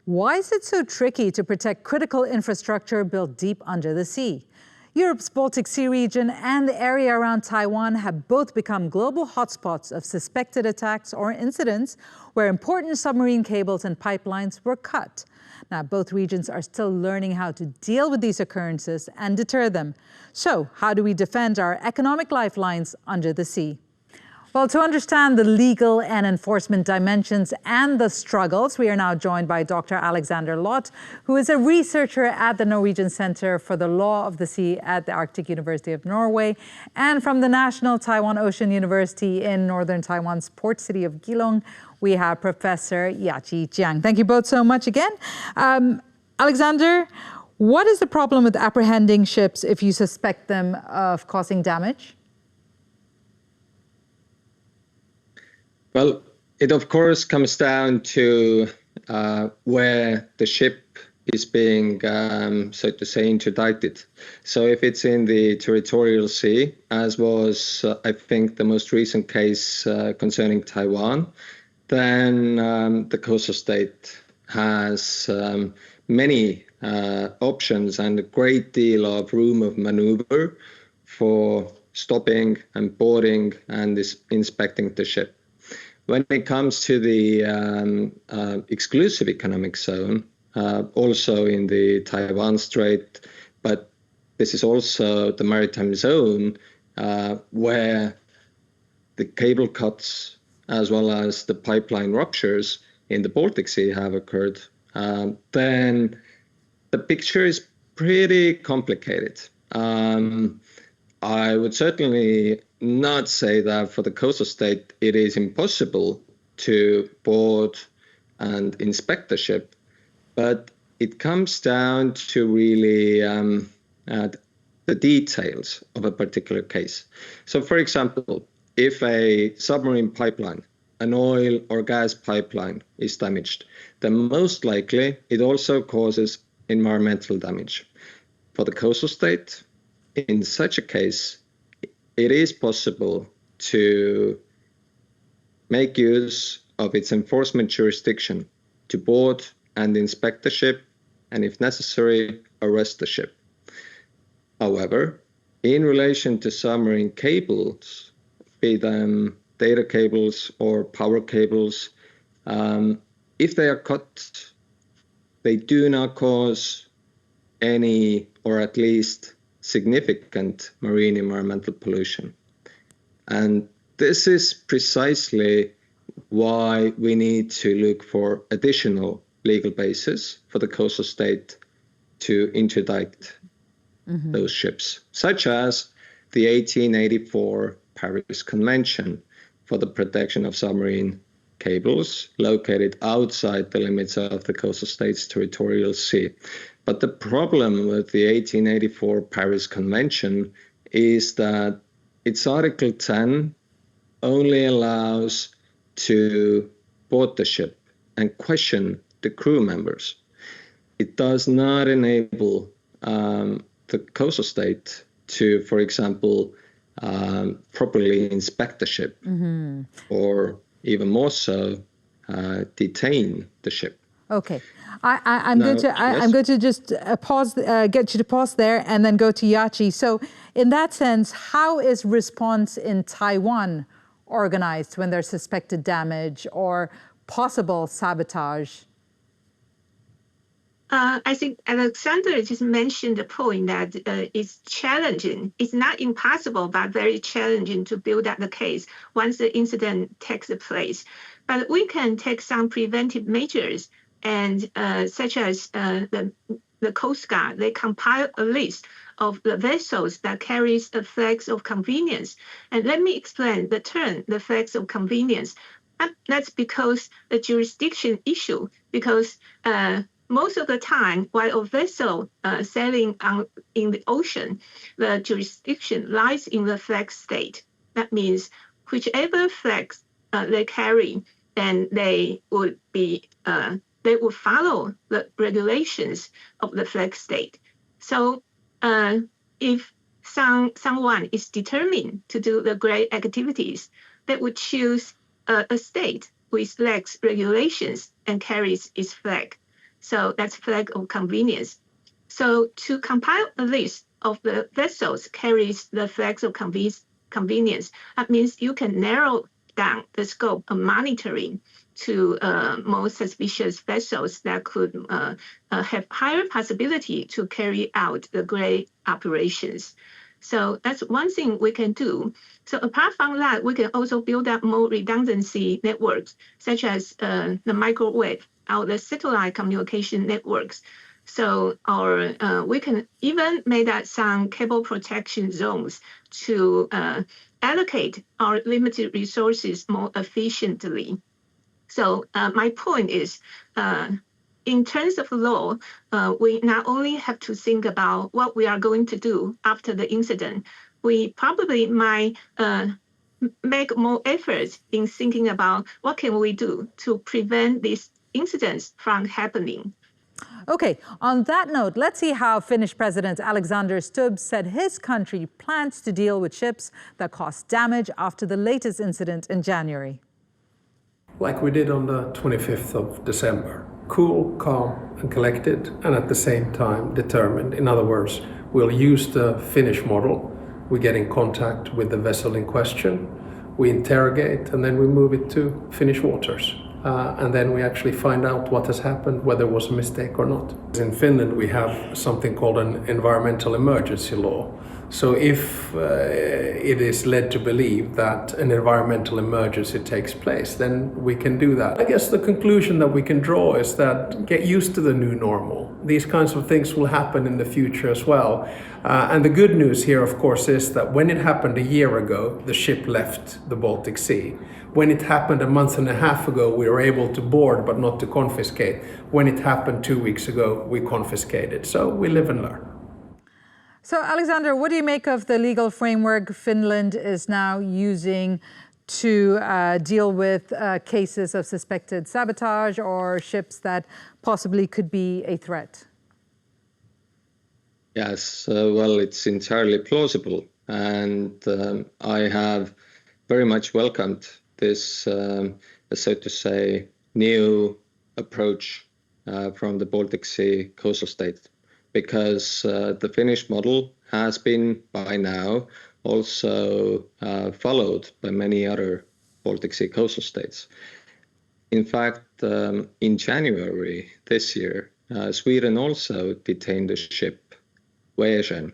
Why is it so tricky to protect critical infrastructure built deep under the sea? Europe's Baltic Sea region and the area around Taiwan have both become global hotspots of suspected attacks or incidents where important submarine cables and pipelines were cut. Now, both regions are still learning how to deal with these occurrences and deter them. So, how do we defend our economic lifelines under the sea? Well, to understand the legal and enforcement dimensions and the struggles, we are now joined by Dr. Alexander Lott, who is a researcher at the Norwegian Center for the Law of the Sea at the Arctic University of Norway, and from the National Taiwan Ocean University in northern Taiwan's port city of Keelung, we have Professor Yachi Chiang. Thank you both so much again. Alexander, what is the problem with apprehending ships if you suspect them of causing damage? Well, it of course comes down to where the ship is being, so to say, interdicted. So if it's in the territorial sea, as was, I think, the most recent case concerning Taiwan, then the coastal state has many options and a great deal of room of maneuver for stopping and boarding and inspecting the ship. When it comes to the exclusive economic zone, also in the Taiwan Strait, but this is also the maritime zone where the cable cuts as well as the pipeline ruptures in the Baltic Sea have occurred, then the picture is pretty complicated. I would certainly not say that for the coastal state it is impossible to board and inspect the ship, but it comes down to really the details of a particular case. So, for example, if a submarine pipeline, an oil or gas pipeline is damaged, then most likely it also causes environmental damage. For the coastal state, in such a case, it is possible to make use of its enforcement jurisdiction to board and inspect the ship, and if necessary, arrest the ship. However, in relation to submarine cables, be them data cables or power cables, if they are cut, they do not cause any, or at least significant, marine environmental pollution. And this is precisely why we need to look for additional legal basis for the coastal state to interdict those ships, such as the 1884 Paris Convention for the protection of submarine cables located outside the limits of the coastal state's territorial sea. But the problem with the 1884 Paris Convention is that its Article 10 only allows to board the ship and question the crew members. It does not enable the coastal state to, for example, properly inspect the ship, or even more so, detain the ship. Okay, I'm going to just pause, get you to pause there, and then go to Yachi. So, in that sense, how is response in Taiwan organized when there's suspected damage or possible sabotage? I think Alexander just mentioned the point that it's challenging. It's not impossible, but very challenging to build up the case once the incident takes place. But we can take some preventive measures, and such as the Coast Guard, they compile a list of the vessels that carries the flags of convenience. And let me explain the term, the flags of convenience. That's because the jurisdiction issue, because most of the time, while a vessel sailing in the ocean, the jurisdiction lies in the flag state. That means whichever flags they carry, then they would follow the regulations of the flag state. So if someone is determined to do the great activities, they would choose a state with lax regulations and carries its flag. So that's flag of convenience. So to compile a list of the vessels carries the flags of convenience, that means you can narrow down the scope of monitoring to more suspicious vessels that could have higher possibility to carry out the gray operations. So that's one thing we can do. So apart from that, we can also build up more redundancy networks, such as the microwave or the satellite communication networks. So we can even make that some cable protection zones to allocate our limited resources more efficiently. So my point is, in terms of law, we not only have to think about what we are going to do after the incident, we probably might make more efforts in thinking about what can we do to prevent these incidents from happening. Okay, on that note, let's see how Finnish President Alexander Stubb said his country plans to deal with ships that caused damage after the latest incident in January. Like we did on the 25th of December. Cool, calm and collected, and at the same time determined. In other words, we'll use the Finnish model. We get in contact with the vessel in question, we interrogate, and then we move it to Finnish waters. And then we actually find out what has happened, whether it was a mistake or not. In Finland, we have something called an environmental emergency law. So if it is led to believe that an environmental emergency takes place, then we can do that. I guess the conclusion that we can draw is that get used to the new normal. These kinds of things will happen in the future as well. And the good news here, of course, is that when it happened a year ago, the ship left the Baltic Sea. When it happened a month and a half ago, we were able to board but not to confiscate. When it happened 2 weeks ago, we confiscated. So we live and learn. So, Alexander, what do you make of the legal framework Finland is now using to deal with cases of suspected sabotage or ships that possibly could be a threat? Yes, well, it's entirely plausible. And I have very much welcomed this, so to say, new approach from the Baltic Sea coastal state, because the Finnish model has been by now also followed by many other Baltic Sea coastal states. In fact, in January this year, Sweden also detained a ship, Yachi,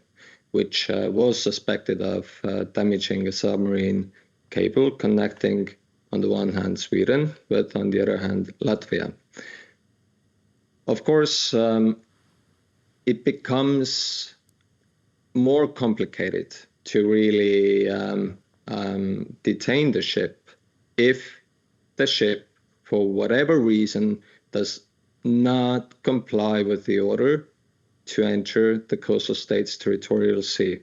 which was suspected of damaging a submarine cable connecting, on the one hand, Sweden, but on the other hand, Latvia. Of course, it becomes more complicated to really detain the ship if the ship, for whatever reason, does not comply with the order to enter the coastal state's territorial sea.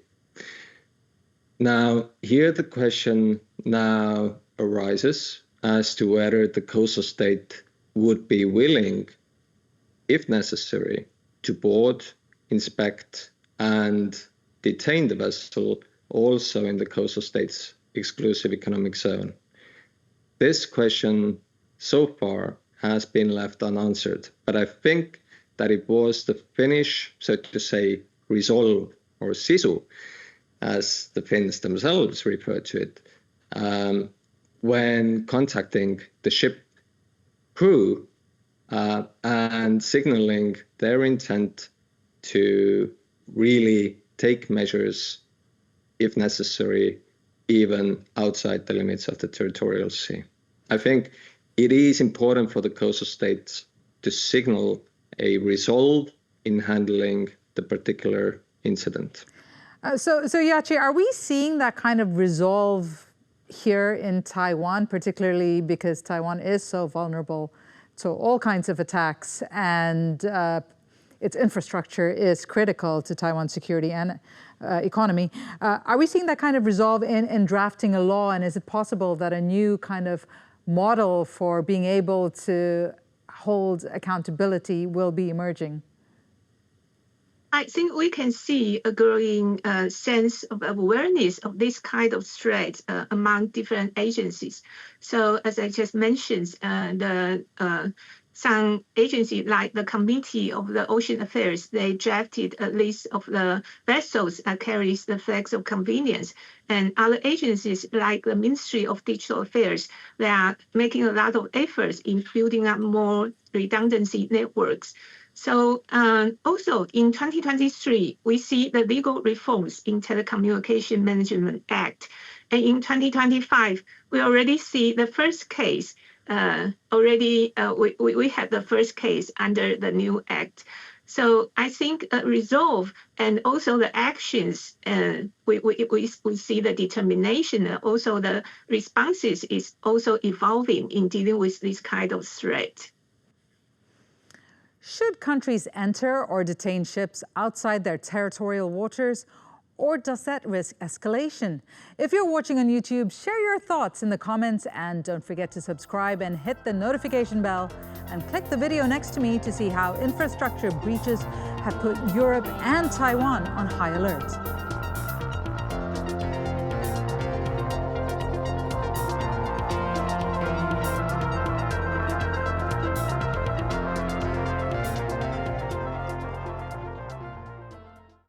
Now, here the question now arises as to whether the coastal state would be willing, if necessary, to board, inspect, and detain the vessel also in the coastal state's exclusive economic zone. This question so far has been left unanswered, but I think that it was the Finnish, so to say, resolve or sisu, as the Finns themselves refer to it, when contacting the ship crew and signaling their intent to really take measures, if necessary, even outside the limits of the territorial sea. I think it is important for the coastal states to signal a resolve in handling the particular incident. So Yachi, are we seeing that kind of resolve here in Taiwan, particularly because Taiwan is so vulnerable to all kinds of attacks and its infrastructure is critical to Taiwan's security and economy? Are we seeing that kind of resolve in drafting a law, and is it possible that a new kind of model for being able to hold accountability will be emerging? I think we can see a growing sense of awareness of this kind of threat among different agencies. So as I just mentioned, the some agencies like the Committee of the Ocean Affairs, they drafted a list of the vessels that carries the flags of convenience. And other agencies like the Ministry of Digital Affairs, they are making a lot of efforts in building up more redundancy networks. So also in 2023, we see the legal reforms in Telecommunication Management Act. And in 2025, we already see the first case. We had the first case under the new act. So I think resolve and also the actions, we see the determination and also the responses is also evolving in dealing with this kind of threat. Should countries enter or detain ships outside their territorial waters, or does that risk escalation? If you're watching on YouTube, share your thoughts in the comments and don't forget to subscribe and hit the notification bell and click the video next to me to see how infrastructure breaches have put Europe and Taiwan on high alert.